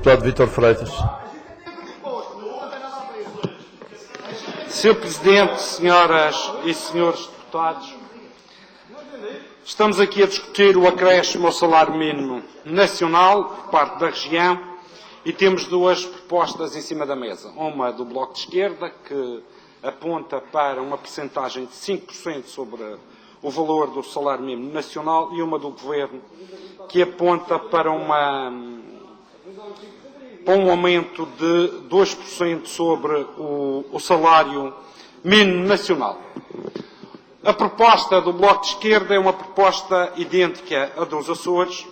Deputado Vítor Freitas. Sr. Presidente, senhoras e senhores deputados, estamos aqui a discutir o acréscimo ao salário mínimo nacional por parte da região e temos duas propostas em cima da mesa. Uma do Bloco de Esquerda, que aponta para uma percentagem de 5% sobre o valor do salário mínimo nacional, e uma do Governo, que aponta para um aumento de 2% sobre o salário mínimo nacional. A proposta do Bloco de Esquerda é uma proposta idêntica à dos Açores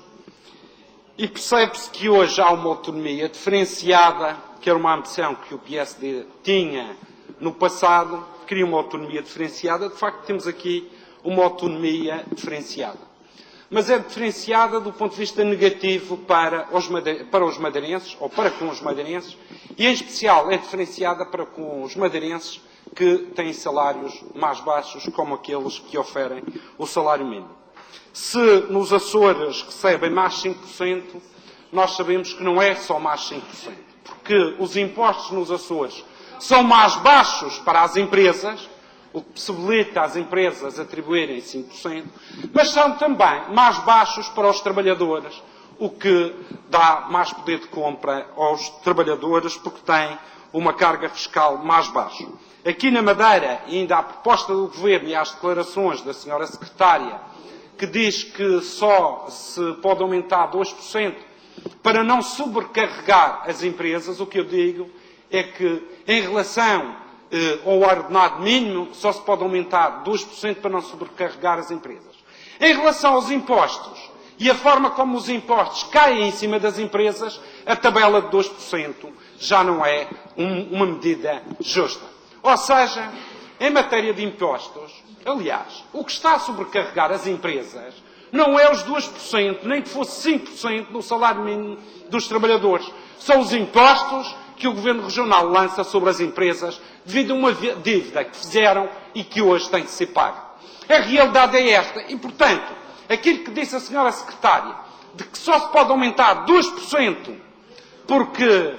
e percebe-se que hoje há uma autonomia diferenciada, que era uma ambição que o PSD tinha no passado, queria uma autonomia diferenciada. De facto, temos aqui uma autonomia diferenciada. Mas é diferenciada do ponto de vista negativo para os madeirenses, ou para com os madeirenses, e em especial é diferenciada para com os madeirenses que têm salários mais baixos, como aqueles que oferem o salário mínimo. Se nos Açores recebem mais 5%, nós sabemos que não é só mais 5%, porque os impostos nos Açores são mais baixos para as empresas, o que possibilita às empresas atribuírem 5%, mas são também mais baixos para os trabalhadores, o que dá mais poder de compra aos trabalhadores, porque têm uma carga fiscal mais baixa. Aqui na Madeira, ainda à proposta do Governo e às declarações da senhora Secretária, que diz que só se pode aumentar 2% para não sobrecarregar as empresas, o que eu digo é que, em relação ao ordenado mínimo, só se pode aumentar 2% para não sobrecarregar as empresas. Em relação aos impostos e a forma como os impostos caem em cima das empresas, a tabela de 2% já não é uma medida justa. Ou seja, em matéria de impostos, aliás, o que está a sobrecarregar as empresas não é os 2%, nem que fosse 5% do salário mínimo dos trabalhadores. São os impostos que o Governo Regional lança sobre as empresas devido a uma dívida que fizeram e que hoje tem de ser paga. A realidade é esta e, portanto, aquilo que disse a senhora Secretária, de que só se pode aumentar 2% porque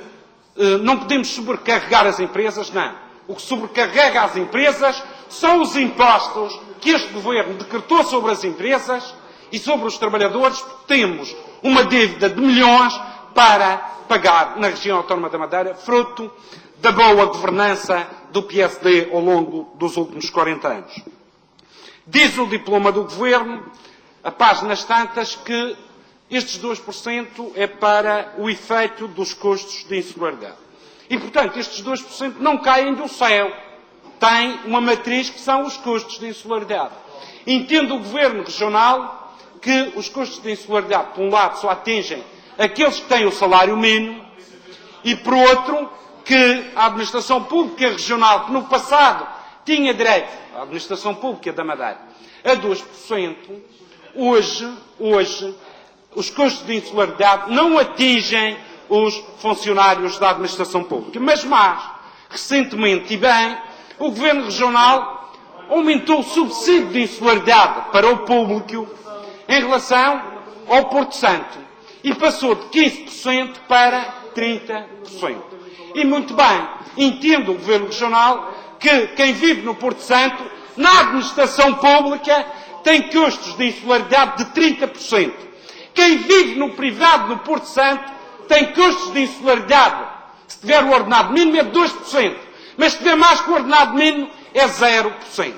não podemos sobrecarregar as empresas, não. O que sobrecarrega as empresas são os impostos que este Governo decretou sobre as empresas e sobre os trabalhadores, porque temos uma dívida de milhões para pagar na região autónoma da Madeira, fruto da boa governança do PSD ao longo dos últimos 40 anos. Diz o diploma do Governo, a páginas tantas, que estes 2% é para o efeito dos custos de insularidade. E, portanto, estes 2% não caem do céu. Tem uma matriz que são os custos de insularidade. Entende o Governo Regional que os custos de insularidade, por um lado, só atingem aqueles que têm o salário mínimo e, por outro, que a Administração Pública Regional, que no passado tinha direito, a Administração Pública da Madeira, a 2%, hoje, os custos de insularidade não atingem os funcionários da Administração Pública. Mas mais, recentemente e bem, o Governo Regional aumentou o subsídio de insularidade para o público em relação ao Porto Santo e passou de 15% para 30%. E muito bem, entendo o Governo Regional que quem vive no Porto Santo, na administração pública, tem custos de insularidade de 30%. Quem vive no privado no Porto Santo tem custos de insularidade, se tiver o ordenado mínimo, é de 2%. Mas se tiver mais que o ordenado mínimo, é 0%.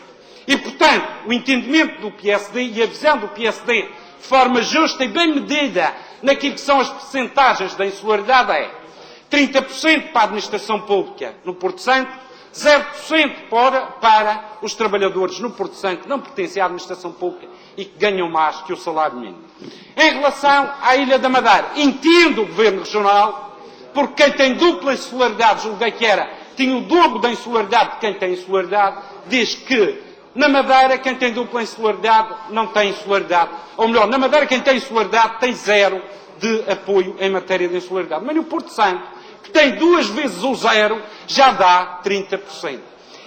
E, portanto, o entendimento do PSD e a visão do PSD de forma justa e bem medida naquilo que são as percentagens da insularidade é 30% para a administração pública no Porto Santo, 0% para os trabalhadores no Porto Santo que não pertencem à administração pública e que ganham mais que o salário mínimo. Em relação à Ilha da Madeira, entendo o Governo Regional, porque quem tem dupla insularidade, julguei que tinha o dobro da insularidade de quem tem insularidade, diz que na Madeira quem tem dupla insularidade não tem insularidade. Ou melhor, na Madeira quem tem insularidade tem 0 de apoio em matéria de insularidade. Mas no Porto Santo, que tem 2 vezes o 0, já dá 30%.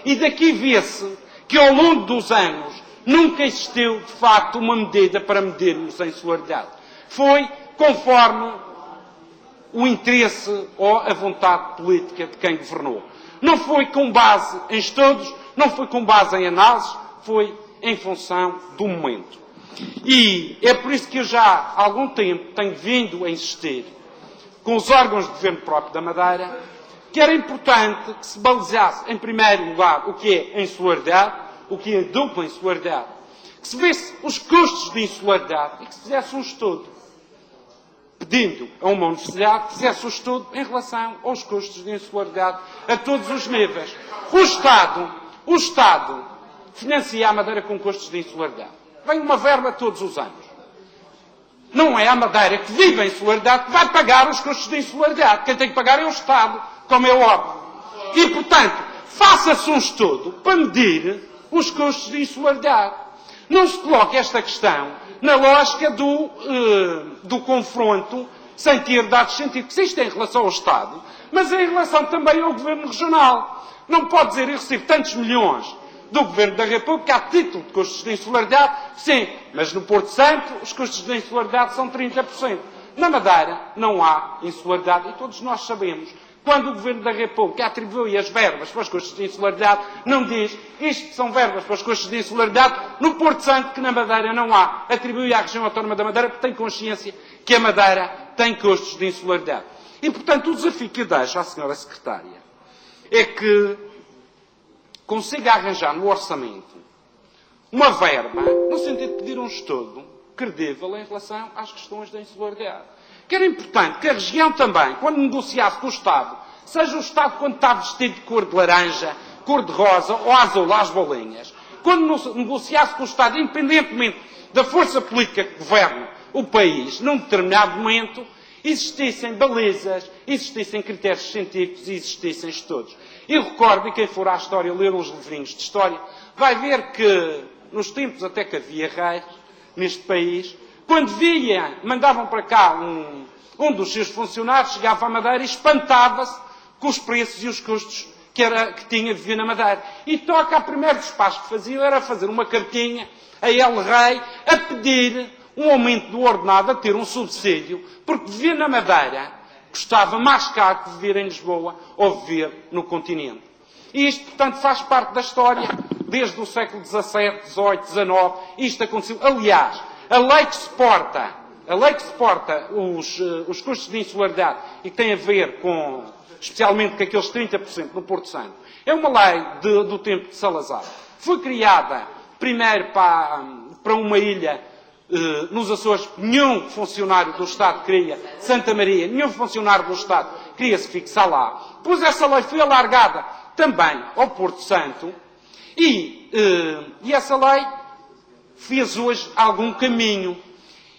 E daqui vê-se que ao longo dos anos nunca existiu, de facto, uma medida para medirmos a insularidade. Foi conforme o interesse ou a vontade política de quem governou. Não foi com base em estudos, não foi com base em análises, foi em função do momento. E é por isso que eu já há algum tempo tenho vindo a insistir com os órgãos de governo próprio da Madeira que era importante que se balizasse, em primeiro lugar, o que é insularidade, o que é dupla insularidade, que se visse os custos de insularidade e que se fizesse um estudo, pedindo a uma universidade que fizesse um estudo em relação aos custos de insularidade a todos os níveis. O Estado financia a Madeira com custos de insularidade. Vem uma verba todos os anos. Não é a Madeira que vive em insularidade que vai pagar os custos de insularidade. Quem tem que pagar é o Estado, como é óbvio. E, portanto, faça-se um estudo para medir os custos de insularidade. Não se coloque esta questão na lógica do confronto sem ter dados científicos. Isto é em relação ao Estado, mas é em relação também ao Governo Regional. Não pode dizer, eu recebo tantos milhões do Governo da República a título de custos de insularidade. Sim, mas no Porto Santo os custos de insularidade são 30%. Na Madeira não há insularidade e todos nós sabemos. Quando o Governo da República atribui as verbas para os custos de insularidade, não diz isto são verbas para os custos de insularidade no Porto Santo, que na Madeira não há. Atribui à região autónoma da Madeira porque tem consciência que a Madeira tem custos de insularidade. E, portanto, o desafio que eu deixo à Sra. Secretária é que consiga arranjar no orçamento uma verba no sentido de pedir um estudo credível em relação às questões da insularidade. Que era importante que a região também, quando negociasse com o Estado, seja o Estado quando está vestido de cor de laranja, cor de rosa ou azul às bolinhas, quando negociasse com o Estado, independentemente da força política que governa o país, num determinado momento, existissem balizas, existissem critérios científicos e existissem estudos. E recordo, e quem for à história ler uns livrinhos de história, vai ver que, nos tempos até que havia reis neste país, quando mandavam para cá um dos seus funcionários, chegava à Madeira e espantava-se com os preços e os custos que tinha de viver na Madeira. E toca a primeiro despacho que faziam era fazer uma cartinha a El Rei a pedir um aumento do ordenado, a ter um subsídio, porque viver na Madeira custava mais caro que viver em Lisboa ou viver no continente. E isto, portanto, faz parte da história desde o século XVII, XVIII, XIX. Isto aconteceu. Aliás, a lei que suporta os custos de insularidade e que tem a ver especialmente com aqueles 30% no Porto Santo, é uma lei do tempo de Salazar. Foi criada primeiro para uma ilha nos Açores, nenhum funcionário do Estado queria, Santa Maria, nenhum funcionário do Estado queria se fixar lá. Depois essa lei foi alargada também ao Porto Santo e essa lei fez hoje algum caminho.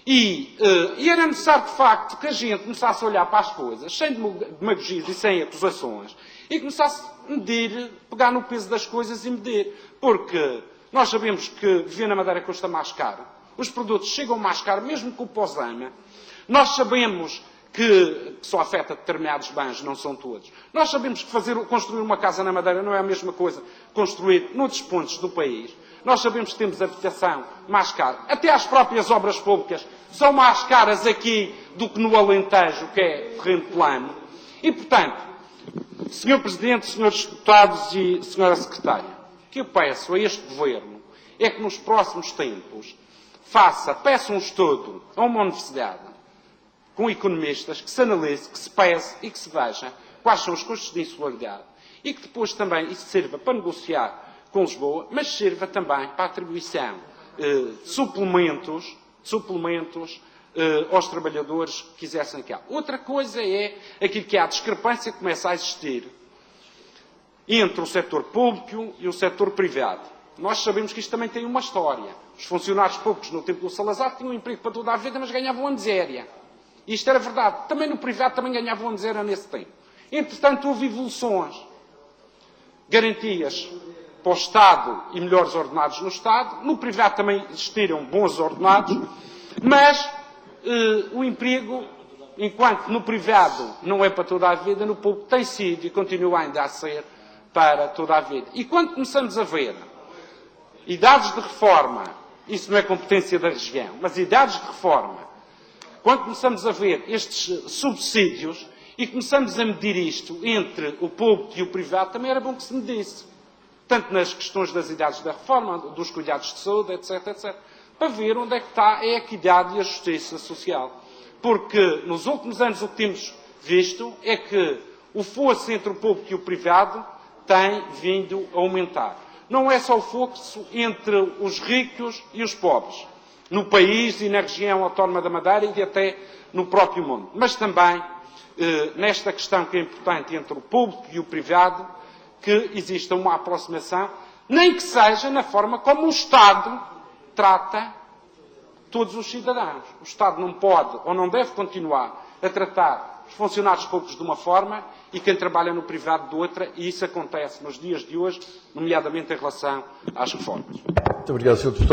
E era necessário, de facto, que a gente começasse a olhar para as coisas, sem demagogias e sem acusações, e começasse a medir, pegar no peso das coisas e medir. Porque nós sabemos que viver na Madeira custa mais caro. Os produtos chegam mais caro, mesmo com o pós-AMA. Nós sabemos que só afeta determinados bens, não são todos. Nós sabemos que construir uma casa na Madeira não é a mesma coisa que construir noutros pontos do país. Nós sabemos que temos habitação mais cara. Até as próprias obras públicas são mais caras aqui do que no Alentejo, que é terreno plano. E, portanto, Sr. Presidente, Srs. Deputados e Sra. Secretária, o que eu peço a este Governo é que nos próximos tempos peça um estudo a uma universidade com economistas, que se analise, que se pese e que se veja quais são os custos de insularidade e que depois também isso sirva para negociar com Lisboa, mas sirva também para a atribuição de suplementos aos trabalhadores que quisessem cá. Outra coisa é aquilo que há discrepância que começa a existir entre o setor público e o setor privado. Nós sabemos que isto também tem uma história. Os funcionários públicos no tempo do Salazar tinham um emprego para toda a vida, mas ganhavam a miséria. Isto era verdade. Também no privado também ganhavam a miséria nesse tempo. Entretanto, houve evoluções. Garantias para o Estado e melhores ordenados no Estado. No privado também existiram bons ordenados, mas o emprego, enquanto no privado não é para toda a vida, no público tem sido e continua ainda a ser para toda a vida. E quando começamos a ver idades de reforma, isso não é competência da região, mas idades de reforma, quando começamos a ver estes subsídios e começamos a medir isto entre o público e o privado, também era bom que se medisse. Tanto nas questões das idades da reforma, dos cuidados de saúde, etc., etc., para ver onde é que está a equidade e a justiça social. Porque nos últimos anos o que temos visto é que o fosso entre o público e o privado tem vindo a aumentar. Não é só o fosso entre os ricos e os pobres, no país e na região autónoma da Madeira e até no próprio mundo, mas também nesta questão que é importante entre o público e o privado, que exista uma aproximação, nem que seja na forma como o Estado trata todos os cidadãos. O Estado não pode ou não deve continuar a tratar os funcionários públicos de uma forma e quem trabalha no privado de outra, e isso acontece nos dias de hoje, nomeadamente em relação às reformas. Muito obrigado, Sr. Deputado.